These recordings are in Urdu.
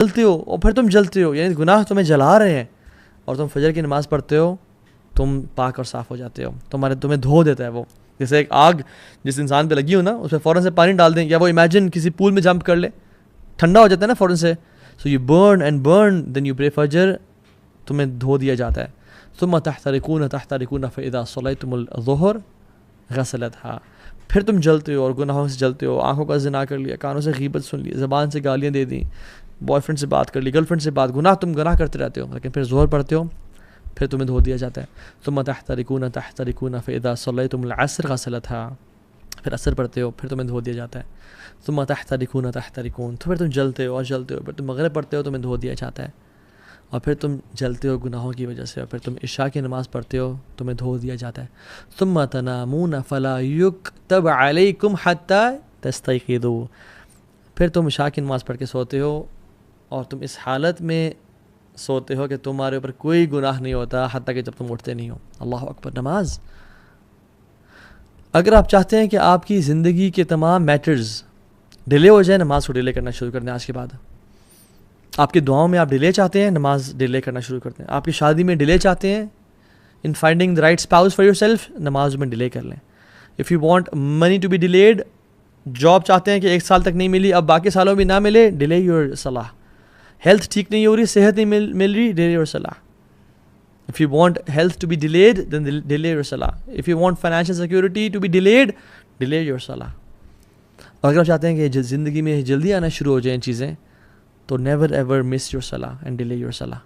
جلتے ہو اور پھر تم جلتے ہو، یعنی گناہ تمہیں جلا رہے ہیں، اور تم فجر کی نماز پڑھتے ہو، تم پاک اور صاف ہو جاتے ہو، تمہیں دھو دیتا ہے وہ. جیسے ایک آگ جس انسان پہ لگی ہو نا، اس پہ فوراً سے پانی ڈال دیں، یا وہ امیجن کسی پول میں جمپ کر لے، ٹھنڈا ہو جاتا ہے نا فوراً سے. So you burn and burn then you pray Fajr, تمہیں دھو دیا جاتا ہے. ثم تحترقون فاذا صلیتم الظہر غسلتها، پھر تم جلتے ہو اور گناہوں سے جلتے ہو، آنکھوں کا زنا کر لیا، کانوں سے غیبت سن لی، زبان سے گالیاں دے دیں، بوائے فرینڈ سے بات کر لی، گرل فرینڈ سے بات، تم گناہ کرتے رہتے ہو، لیکن پھر ظہر پڑھتے ہو، پھر تمہیں دھو دیا جاتا ہے. ثم تحترقون فاذا صلیتم العصر غسلتها، پھر عصر پڑھتے ہو، پھر تمہیں دھو دیا جاتا ہے. ثم تحترقون تو پھر تم جلتے ہو اور جلتے ہو، پھر تم مغرب پڑھتے ہو، تمہیں دھو دیا جاتا ہے، اور پھر تم جلتے ہو گناہوں کی وجہ سے، اور پھر تم عشاء کی نماز پڑھتے ہو، تمہیں دھو دیا جاتا ہے. ثم تنامون فلا یکتب علیکم حتی تستیقظوا، پھر تم عشاء کی نماز پڑھ کے سوتے ہو، اور تم اس حالت میں سوتے ہو کہ تمہارے اوپر کوئی گناہ نہیں ہوتا حتیٰ کہ جب تم اٹھتے نہیں ہو. اللہ اکبر. نماز، اگر آپ چاہتے ہیں کہ آپ کی زندگی کے تمام میٹرز ڈیلے ہو جائیں، نماز کو ڈیلے کرنا شروع کر دیں. آج کے بعد آپ کی دعاؤں میں آپ ڈیلے چاہتے ہیں، نماز ڈیلے کرنا شروع کر دیں. آپ کی شادی میں ڈیلے چاہتے ہیں، in finding the right spouse for yourself, نماز میں ڈیلے کر لیں. If you want money to be delayed, job چاہتے ہیں کہ 1 سال تک نہیں ملی، اب باقی سالوں میں نہ ملے، ڈیلے یور صلاح. ہیلتھ ٹھیک نہیں ہو رہی، صحت نہیں مل رہی، ڈیلے یور صلاح. If you want health to be delayed, then delay your salah. If you want financial security to be delayed, delay your salah. اور اگر آپ چاہتے ہیں کہ زندگی میں جلدی آنا شروع ہو جائیں چیزیں، تو never ever miss your salah and delay your salah.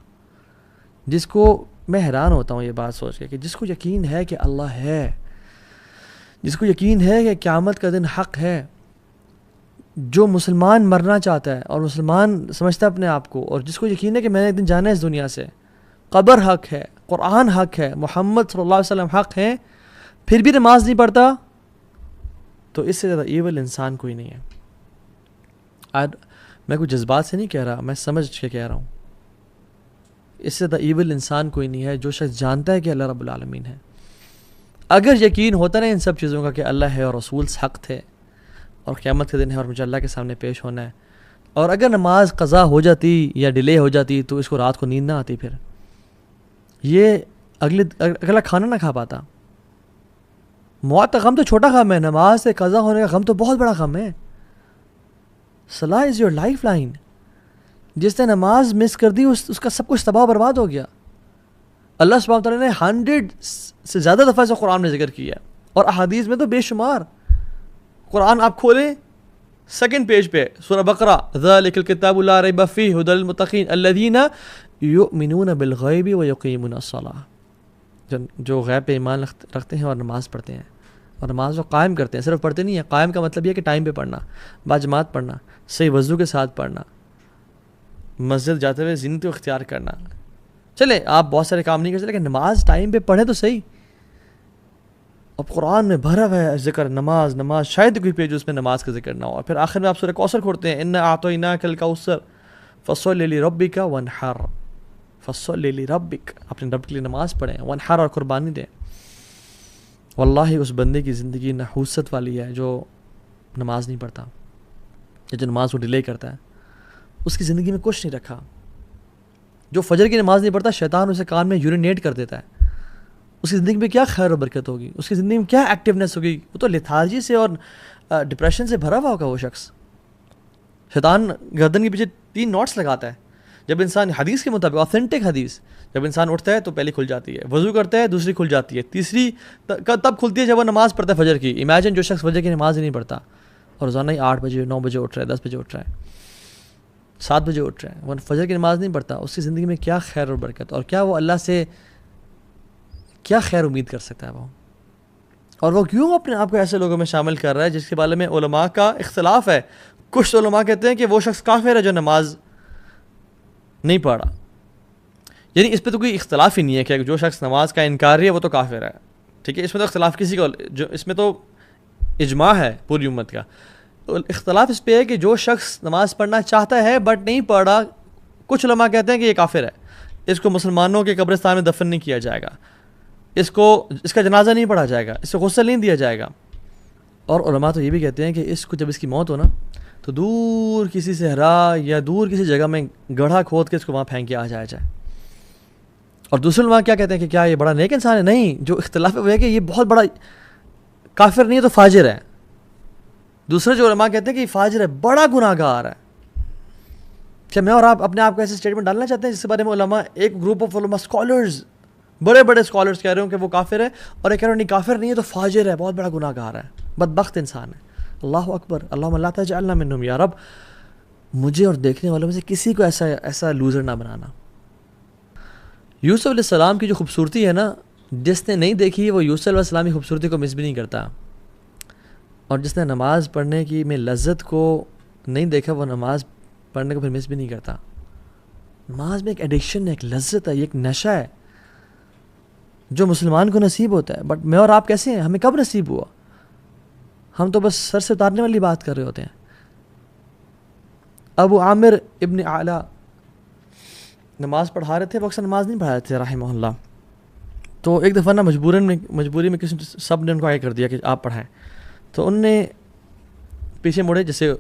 جس کو میں حیران ہوتا ہوں یہ بات سوچ کے کہ جس کو یقین ہے کہ اللہ ہے، جس کو یقین ہے کہ قیامت کا دن حق ہے، جو مسلمان مرنا چاہتا ہے اور مسلمان سمجھتا ہے اپنے آپ کو، اور جس کو یقین ہے کہ میں نے ایک دن جانا ہے اس دنیا سے، قبر حق ہے، قرآن حق ہے، محمد صلی اللہ علیہ وسلم حق ہے، پھر بھی نماز نہیں پڑھتا، تو اس سے زیادہ ایول انسان کوئی نہیں ہے. میں کوئی جذبات سے نہیں کہہ رہا، میں سمجھ کے کہہ رہا ہوں. اس سے زیادہ ایول انسان کوئی نہیں ہے جو شخص جانتا ہے کہ اللہ رب العالمین ہے. اگر یقین ہوتا نا ان سب چیزوں کا کہ اللہ ہے اور رسول حق تھے اور قیامت کے دن ہے اور مجھے اللہ کے سامنے پیش ہونا ہے، اور اگر نماز قضا ہو جاتی یا ڈیلے ہو جاتی تو اس کو رات کو نیند نہ آتی، پھر یہ اگلا کھانا نہ کھا پاتا. موت کا غم تو چھوٹا غم ہے، نماز سے قضا ہونے کا غم تو بہت بڑا غم ہے. صلاح از یور لائف لائن. جس نے نماز مس کر دی اس کا سب کچھ تباہ برباد ہو گیا. اللہ سبحانہ وتعالیٰ نے 100 سے زیادہ دفعہ سے قرآن میں ذکر کیا، اور احادیث میں تو بے شمار. قرآن آپ کھولیں 2nd پیج پہ سورہ بقرہ، ذالک الکتاب لا ریب فیہ ھدی للمتقین الذین یؤمنون بالغیب ویقیمون الصلاۃ، جو غیب پہ ایمان رکھتے ہیں اور نماز پڑھتے ہیں، اور نماز کو قائم کرتے ہیں. صرف پڑھتے نہیں ہیں، قائم کا مطلب یہ ہے کہ ٹائم پہ پڑھنا، باجماعت پڑھنا، صحیح وضو کے ساتھ پڑھنا، مسجد جاتے ہوئے زینت اختیار کرنا. چلے آپ بہت سارے کام نہیں کر سکتے، لیکن نماز ٹائم پہ پڑھیں تو صحیح. اب قرآن میں بھرا ہوا ہے ذکر نماز، شاید کوئی پیج اس میں نماز کا ذکر نہ ہو. اور پھر آخر میں آپ سورہ کوثر کھولتے ہیں، انا اعطیناک الکوثر فصل لربک وانحر، فصل لربک، اپنے رب کے لیے نماز پڑھیں، وانحر، اور قربانی دیں. واللہ اس بندے کی زندگی نحوست والی ہے جو نماز نہیں پڑھتا، یا جو نماز کو ڈیلے کرتا ہے. اس کی زندگی میں کچھ نہیں رکھا. جو فجر کی نماز نہیں پڑھتا، شیطان اسے کان میں یورینیٹ کر دیتا ہے. اس کی زندگی میں کیا خیر و برکت ہوگی، اس کی زندگی میں کیا ایکٹیونیس ہوگی. وہ تو لیتھارجی سے اور ڈپریشن سے بھرا ہوا ہوگا وہ شخص. شیطان گردن کے پیچھے 3 نوٹس لگاتا ہے. جب انسان حدیث کے مطابق، آتھینٹک حدیث، جب انسان اٹھتا ہے تو پہلی کھل جاتی ہے، وضو کرتا ہے دوسری کھل جاتی ہے، تیسری تب کھلتی ہے جب وہ نماز پڑھتا ہے فجر کی. امیجن جو شخص فجر کی نماز ہی نہیں پڑھتا اور روزانہ ہی 8 بجے 9 بجے اٹھ رہا ہے، 10 بجے اٹھ رہا ہے، 7 بجے اٹھ رہا ہے، وہ فجر کی نماز نہیں پڑھتا. اس کی زندگی میں کیا خیر اور برکت، اور کیا وہ اللہ سے کیا خیر امید کر سکتا ہے وہ. اور وہ کیوں اپنے آپ کو ایسے لوگوں میں شامل کر رہا ہے جس کے بارے میں علماء کا اختلاف ہے. کچھ علماء کہتے ہیں کہ وہ شخص کافر ہے جو نماز نہیں پڑھا. یعنی اس پہ تو کوئی اختلاف ہی نہیں ہے کہ جو شخص نماز کا انکار ہے وہ تو کافر ہے. ٹھیک ہے، اس میں تو اختلاف کسی کا، جو اس میں تو اجماع ہے پوری امت کا. اختلاف اس پہ ہے کہ جو شخص نماز پڑھنا چاہتا ہے بٹ نہیں پڑھا، کچھ علماء کہتے ہیں کہ یہ کافر ہے، اس کو مسلمانوں کے قبرستان میں دفن نہیں کیا جائے گا، اس کا جنازہ نہیں پڑھا جائے گا، اس کو غسل نہیں دیا جائے گا. اور علماء تو یہ بھی کہتے ہیں کہ اس کو جب اس کی موت ہو نا تو دور کسی صحرا یا دور کسی جگہ میں گڑھا کھود کے اس کو وہاں پھینک کے آ جائے جائے. اور دوسرے علماء کیا کہتے ہیں کہ کیا یہ بڑا نیک انسان ہے؟ نہیں، جو اختلاف ہے وہ ہے کہ یہ بہت بڑا کافر نہیں ہے تو فاجر ہے. دوسرے جو علماء کہتے ہیں کہ یہ فاجر ہے، بڑا گناہ گار ہے. کیا میں اور آپ اپنے آپ کو ایسے اسٹیٹمنٹ ڈالنا چاہتے ہیں جس کے بارے میں علماء، ایک گروپ آف علماء اسکالرز، بڑے بڑے اسکالرز کہہ رہے ہوں کہ وہ کافر ہے، اور ایک کہہ رہے ہیں نہیں کافر نہیں ہے تو فاجر ہے، بہت بڑا گناہ گار ہے، بدبخت انسان ہے. اللہ اکبر، اللہم لا تجعلنا منہم، یا رب مجھے اور دیکھنے والوں میں سے کسی کو ایسا لوزر نہ بنانا. یوسف علیہ السلام کی جو خوبصورتی ہے نا، جس نے نہیں دیکھی وہ یوسف علیہ السلام کی خوبصورتی کو مس بھی نہیں کرتا، اور جس نے نماز پڑھنے کی میں لذت کو نہیں دیکھا وہ نماز پڑھنے کو پھر مس بھی نہیں کرتا. نماز میں ایک ایڈکشن ہے، ایک لذت ہے، ایک نشہ ہے جو مسلمان کو نصیب ہوتا ہے. بٹ میں اور آپ کیسے ہیں؟ ہمیں کب نصیب ہوا؟ ہم تو بس سر سے اتارنے والی بات کر رہے ہوتے ہیں. ابو عامر ابن اعلیٰ نماز پڑھا رہے تھے، وہ اکثر نماز نہیں پڑھا رہے تھے رحمہ اللہ. تو ایک دفعہ نا مجبوری میں کسی سب نے ان کو آگے کر دیا کہ آپ پڑھائیں. تو ان نے پیچھے مڑے، جیسے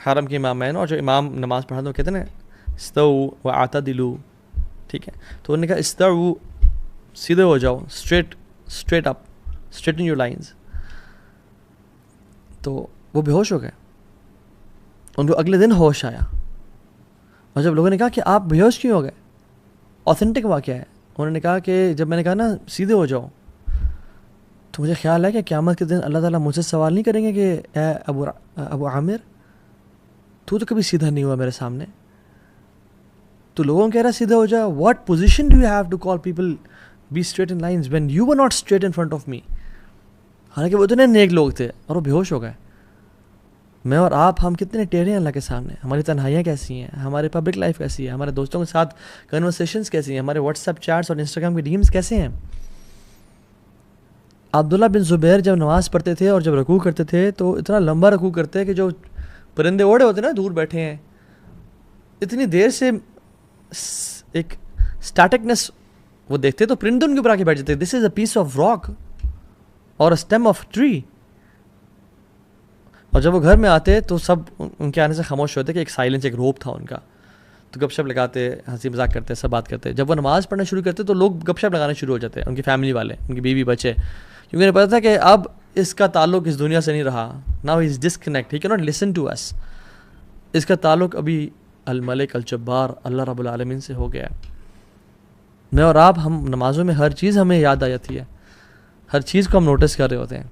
حرم کے امام ہیں نا، اور جو امام نماز پڑھا تو کہتے ہیں نا استووا واعتدلوا، ٹھیک ہے. تو انہوں نے کہا استووا، سیدھے ہو جاؤ، straight up, straighten your lines. تو وہ بے ہوش ہو گئے. ان کو اگلے دن ہوش آیا، اور جب لوگوں نے کہا کہ آپ بے ہوش کیوں ہو گئے، اوتھینٹک واقعہ ہے، انہوں نے کہا کہ جب میں نے کہا نا سیدھے ہو جاؤ، تو مجھے خیال ہے کہ قیامت کے دن اللہ تعالیٰ مجھ سے سوال نہیں کریں گے کہ اے ابو عامر تو کبھی سیدھا نہیں ہوا میرے سامنے، تو لوگوں کو کہہ رہا سیدھا ہو جا. What position do you have to call people be straight in lines when you were not straight in front of me? حالانکہ وہ اتنے نیک لوگ تھے اور وہ بے ہوش ہو گئے. میں اور آپ ہم کتنے ٹیڑھے ہیں اللہ کے سامنے. ہماری تنہائیاں کیسی ہیں، ہماری پبلک لائف کیسی ہے، ہمارے دوستوں کے ساتھ کنورسیشنز کیسی ہیں، ہمارے واٹس ایپ چیٹس اور انسٹاگرام کے ڈیمز کیسے ہیں. عبداللہ بن زبیر جب نماز پڑھتے تھے اور جب رکوع کرتے تھے تو اتنا لمبا رکوع کرتے کہ جو پرندے اوڑے ہوتے نا دور بیٹھے ہیں، اتنی دیر سے ایک اسٹیٹکنس وہ دیکھتے تو پرندے ان کے اوپر آ کے بیٹھ جاتے. دس از اے پیس آف راک اور اسٹیم آف ٹری. اور جب وہ گھر میں آتے تو سب ان کے آنے سے خاموش ہوتے کہ ایک سائلنس، ایک روپ تھا ان کا. تو گپ شپ لگاتے، ہنسی مذاق کرتے، سب بات کرتے. جب وہ نماز پڑھنا شروع کرتے تو لوگ گپ شپ لگانا شروع ہو جاتے، ان کی فیملی والے، ان کی بیوی بچے، کیونکہ انہیں پتا تھا کہ اب اس کا تعلق اس دنیا سے نہیں رہا. ناؤ ہی از ڈسکنیکٹ، ہی کی ناٹ لسن ٹو اس. اس کا تعلق ابھی الملک الجبار اللہ رب العالمین سے ہو گیا ہے. میں اور آپ ہم نمازوں میں ہر چیز ہمیں یاد آ جاتی ہے، ہر چیز کو ہم نوٹس کر رہے ہوتے ہیں.